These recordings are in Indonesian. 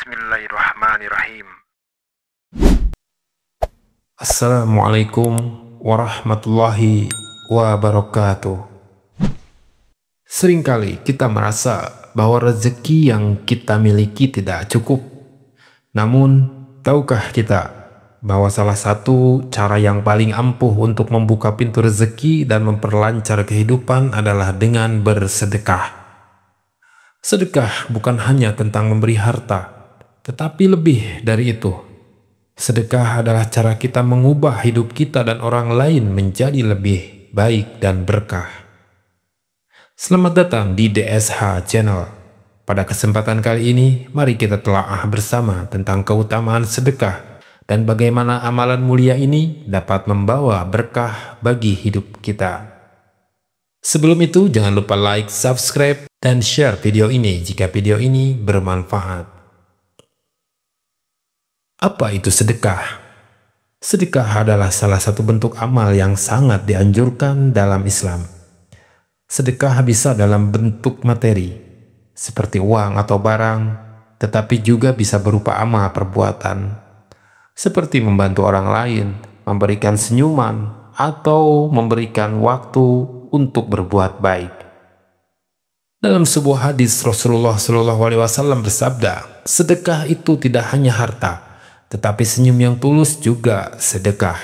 Bismillahirrahmanirrahim. Assalamualaikum warahmatullahi wabarakatuh. Seringkali kita merasa bahwa rezeki yang kita miliki tidak cukup. Namun, tahukah kita bahwa salah satu cara yang paling ampuh untuk membuka pintu rezeki dan memperlancar kehidupan adalah dengan bersedekah. Sedekah bukan hanya tentang memberi harta, tetapi lebih dari itu. Sedekah adalah cara kita mengubah hidup kita dan orang lain menjadi lebih baik dan berkah. Selamat datang di DSH Channel. Pada kesempatan kali ini, mari kita telaah bersama tentang keutamaan sedekah dan bagaimana amalan mulia ini dapat membawa berkah bagi hidup kita. Sebelum itu, jangan lupa like, subscribe, dan share video ini jika video ini bermanfaat. Apa itu sedekah? Sedekah adalah salah satu bentuk amal yang sangat dianjurkan dalam Islam. Sedekah bisa dalam bentuk materi, seperti uang atau barang, tetapi juga bisa berupa amal perbuatan, seperti membantu orang lain, memberikan senyuman, atau memberikan waktu untuk berbuat baik. Dalam sebuah hadis, Rasulullah SAW bersabda, sedekah itu tidak hanya harta, tetapi senyum yang tulus juga sedekah.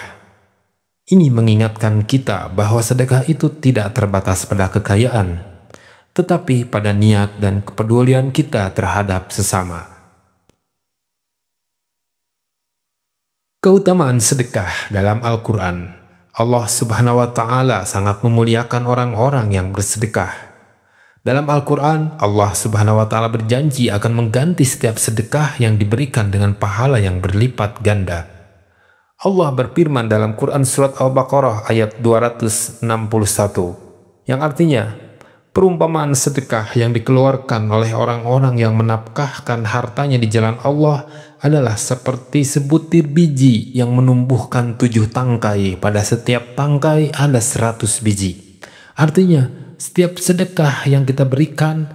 Ini mengingatkan kita bahwa sedekah itu tidak terbatas pada kekayaan, tetapi pada niat dan kepedulian kita terhadap sesama. Keutamaan sedekah dalam Al-Quran. Allah Subhanahu wa Ta'ala sangat memuliakan orang-orang yang bersedekah. Dalam Al-Quran, Allah Subhanahu wa Ta'ala berjanji akan mengganti setiap sedekah yang diberikan dengan pahala yang berlipat ganda. Allah berfirman dalam Quran Surat Al-Baqarah ayat 261, yang artinya, perumpamaan sedekah yang dikeluarkan oleh orang-orang yang menafkahkan hartanya di jalan Allah adalah seperti sebutir biji yang menumbuhkan 7 tangkai. Pada setiap tangkai ada 100 biji. Artinya, setiap sedekah yang kita berikan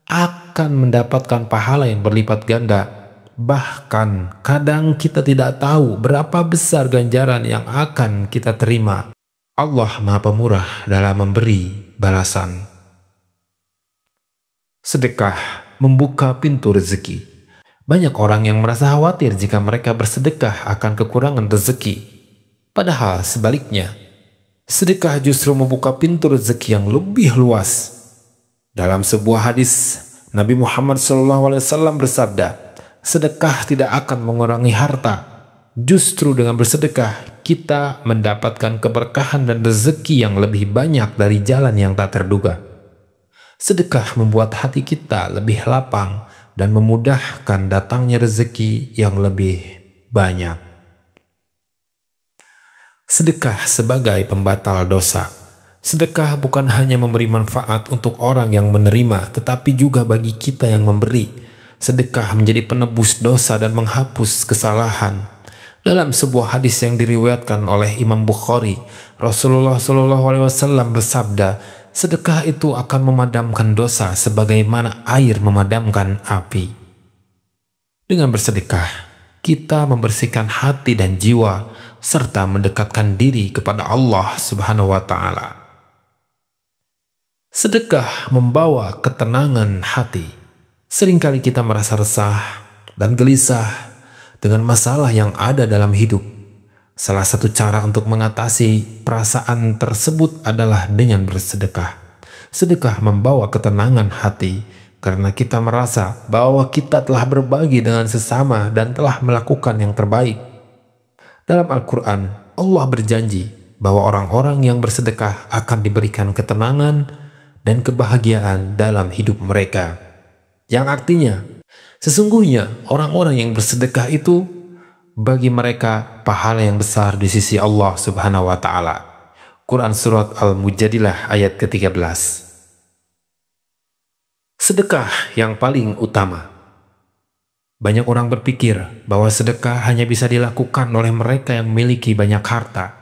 akan mendapatkan pahala yang berlipat ganda. Bahkan kadang kita tidak tahu berapa besar ganjaran yang akan kita terima. Allah Maha Pemurah dalam memberi balasan. Sedekah membuka pintu rezeki. Banyak orang yang merasa khawatir jika mereka bersedekah akan kekurangan rezeki. Padahal sebaliknya, sedekah justru membuka pintu rezeki yang lebih luas. Dalam sebuah hadis, Nabi Muhammad SAW bersabda, sedekah tidak akan mengurangi harta. Justru dengan bersedekah, kita mendapatkan keberkahan dan rezeki yang lebih banyak dari jalan yang tak terduga. Sedekah membuat hati kita lebih lapang dan memudahkan datangnya rezeki yang lebih banyak. Sedekah sebagai pembatal dosa. Sedekah bukan hanya memberi manfaat untuk orang yang menerima, tetapi juga bagi kita yang memberi. Sedekah menjadi penebus dosa dan menghapus kesalahan. Dalam sebuah hadis yang diriwayatkan oleh Imam Bukhari, Rasulullah SAW bersabda, sedekah itu akan memadamkan dosa sebagaimana air memadamkan api. Dengan bersedekah, kita membersihkan hati dan jiwa, serta mendekatkan diri kepada Allah Subhanahu wa Ta'ala. Sedekah membawa ketenangan hati. Seringkali kita merasa resah dan gelisah dengan masalah yang ada dalam hidup. Salah satu cara untuk mengatasi perasaan tersebut adalah dengan bersedekah. Sedekah membawa ketenangan hati karena kita merasa bahwa kita telah berbagi dengan sesama dan telah melakukan yang terbaik. Dalam Al-Quran, Allah berjanji bahwa orang-orang yang bersedekah akan diberikan ketenangan dan kebahagiaan dalam hidup mereka. Yang artinya, sesungguhnya orang-orang yang bersedekah itu bagi mereka pahala yang besar di sisi Allah Subhanahu wa Ta'ala. Quran Surat Al-Mujadilah ayat ke-13. Sedekah yang paling utama. Banyak orang berpikir bahwa sedekah hanya bisa dilakukan oleh mereka yang memiliki banyak harta.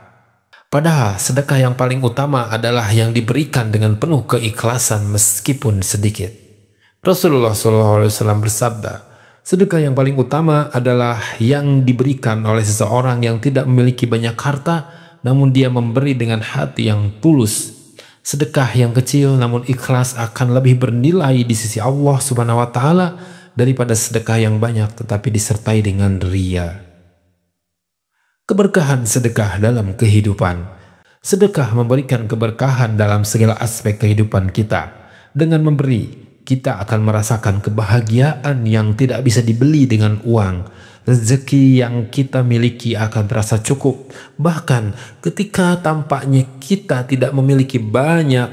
Padahal sedekah yang paling utama adalah yang diberikan dengan penuh keikhlasan meskipun sedikit. Rasulullah SAW bersabda, Sedekah yang paling utama adalah yang diberikan oleh seseorang yang tidak memiliki banyak harta, namun dia memberi dengan hati yang tulus. Sedekah yang kecil namun ikhlas akan lebih bernilai di sisi Allah Subhanahu wa Ta'ala daripada sedekah yang banyak tetapi disertai dengan ria. Keberkahan sedekah dalam kehidupan. Sedekah memberikan keberkahan dalam segala aspek kehidupan kita. Dengan memberi, kita akan merasakan kebahagiaan yang tidak bisa dibeli dengan uang. Rezeki yang kita miliki akan terasa cukup. Bahkan ketika tampaknya kita tidak memiliki banyak,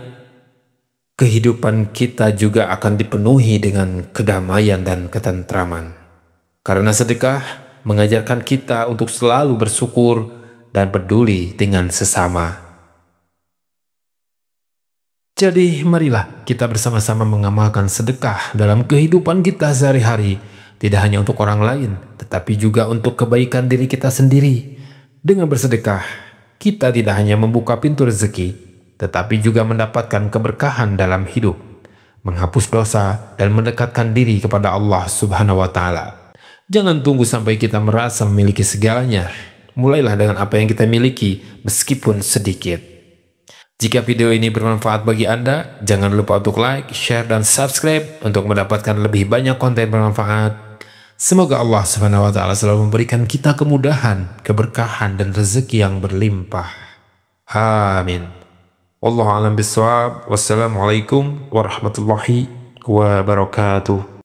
kehidupan kita juga akan dipenuhi dengan kedamaian dan ketentraman. Karena sedekah mengajarkan kita untuk selalu bersyukur dan peduli dengan sesama. Jadi marilah kita bersama-sama mengamalkan sedekah dalam kehidupan kita sehari-hari, tidak hanya untuk orang lain, tetapi juga untuk kebaikan diri kita sendiri. Dengan bersedekah, kita tidak hanya membuka pintu rezeki, tetapi juga mendapatkan keberkahan dalam hidup, menghapus dosa, dan mendekatkan diri kepada Allah Subhanahu wa Ta'ala. Jangan tunggu sampai kita merasa memiliki segalanya. Mulailah dengan apa yang kita miliki, meskipun sedikit. Jika video ini bermanfaat bagi Anda, jangan lupa untuk like, share, dan subscribe untuk mendapatkan lebih banyak konten bermanfaat. Semoga Allah Subhanahu wa Ta'ala selalu memberikan kita kemudahan, keberkahan, dan rezeki yang berlimpah. Amin. Wallahu a'lam bishawab. Wassalamualaikum warahmatullahi wabarakatuh.